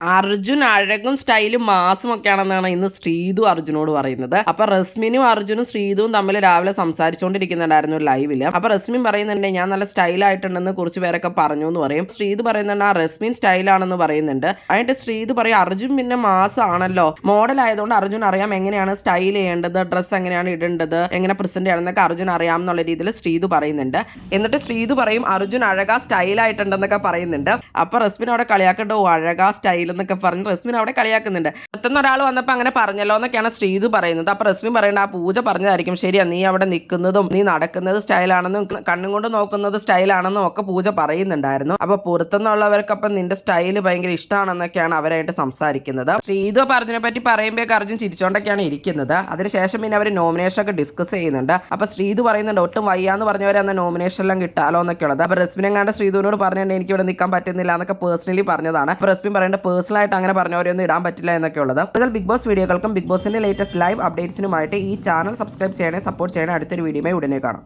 അർജുൻ അഴകും സ്റ്റൈലും മാസും ഒക്കെയാണെന്നാണ് ഇന്ന് ശ്രീതു അർജുനോട് പറയുന്നത്. അപ്പൊ റസ്മിനും അർജുനും ശ്രീതുവും തമ്മിൽ രാവിലെ സംസാരിച്ചുകൊണ്ടിരിക്കുന്നുണ്ടായിരുന്നു ലൈവില്. അപ്പൊ റസ്മിൻ പറയുന്നുണ്ട് ഞാൻ നല്ല സ്റ്റൈലായിട്ടുണ്ടെന്ന് കുറച്ച് പേരൊക്കെ പറഞ്ഞു എന്ന് പറയും. ശ്രീതു പറയുന്നുണ്ട് ആ റസ്മിൻ സ്റ്റൈലാണെന്ന് പറയുന്നുണ്ട്. അതിന്റെ ശ്രീതു പറയും അർജുൻ പിന്നെ മാസാണല്ലോ, മോഡൽ ആയതുകൊണ്ട് അർജുൻ അറിയാം എങ്ങനെയാണ് സ്റ്റൈൽ ചെയ്യേണ്ടത്, ഡ്രസ്സ് എങ്ങനെയാണ് ഇടേണ്ടത്, എങ്ങനെ പ്രസന്റ് ചെയ്യണമെന്നൊക്കെ അർജുൻ അറിയാം എന്നുള്ള രീതിയിൽ ശ്രീതു പറയുന്നുണ്ട്. എന്നിട്ട് ശ്രീതു പറയും അർജുൻ അഴകാ സ്റ്റൈലായിട്ടുണ്ടെന്നൊക്കെ പറയുന്നുണ്ട്. അപ്പൊ റസ്മിൻ അവിടെ കളിയാക്കട്ടോ അഴകാ സ്റ്റൈൽ എന്നൊക്കെ പറഞ്ഞ് റസ്മിൻ അവിടെ കളിയാക്കുന്നുണ്ട്. പെട്ടെന്ന് ഒരാൾ വന്നപ്പോൾ അങ്ങനെ പറഞ്ഞല്ലോ എന്നൊക്കെയാണ് ശ്രീതു പറയുന്നത്. അപ്പൊ റസ്മിൻ പറയേണ്ട ആ പൂജ പറഞ്ഞതായിരിക്കും ശരിയാ, നീ അവിടെ നിൽക്കുന്നതും നീ നടക്കുന്നത് സ്റ്റൈലാണെന്നും കണ്ണും കൊണ്ട് നോക്കുന്നത് സ്റ്റൈലാണെന്നും ഒക്കെ പൂജ പറയുന്നുണ്ടായിരുന്നു. അപ്പൊ പുറത്തുനിന്നുള്ളവർക്കപ്പം നിന്റെ സ്റ്റൈല് ഭയങ്കര ഇഷ്ടമാണെന്നൊക്കെയാണ് അവരായിട്ട് സംസാരിക്കുന്നത്. ശ്രീതു അപ്പൊ അർജുനെ പറ്റി പറയുമ്പോഴേക്ക് അർജുൻ ചിരിച്ചോണ്ടൊക്കെയാണ് ഇരിക്കുന്നത്. അതിനുശേഷം പിന്നെ അവർ നോമിനേഷൻ ഒക്കെ ഡിസ്കസ് ചെയ്യുന്നുണ്ട്. അപ്പൊ ശ്രീതു പറയുന്നുണ്ട് ഒട്ടും വയ്യാന്ന് പറഞ്ഞവരെ അന്ന് നോമിനേഷൻ എല്ലാം കിട്ടാലോ എന്നൊക്കെ ഉള്ളത്. അപ്പൊ റസ്മിനെ കണ്ട ശ്രീതുവിനോട് പറഞ്ഞിട്ടുണ്ട് എനിക്ക് ഇവിടെ നിൽക്കാൻ പറ്റുന്നില്ല എന്നൊക്കെ പേഴ്സണലി പറഞ്ഞതാണ്. അപ്പൊ റസ്മിൻ പറയേണ്ട പേഴ്സണലായിട്ട് അങ്ങനെ പറഞ്ഞവരെയൊന്നും ഇടാൻ പറ്റില്ല എന്നൊക്കെ ഉള്ളത്. കൂടുതൽ ബിഗ് ബോസ് വീഡിയോകൾക്കും ബിഗ് ബോസിന്റെ ലേറ്റസ്റ്റ് ലൈവ് അപ്ഡേറ്റ്സിനുമായിട്ട് ഈ ചാനൽ സബ്സ്ക്രൈബ് ചെയ്യണേ, സപ്പോർട്ട് ചെയ്യണേ. അടുത്തൊരു വീഡിയോയുമായി ഉടനെ കാണാം.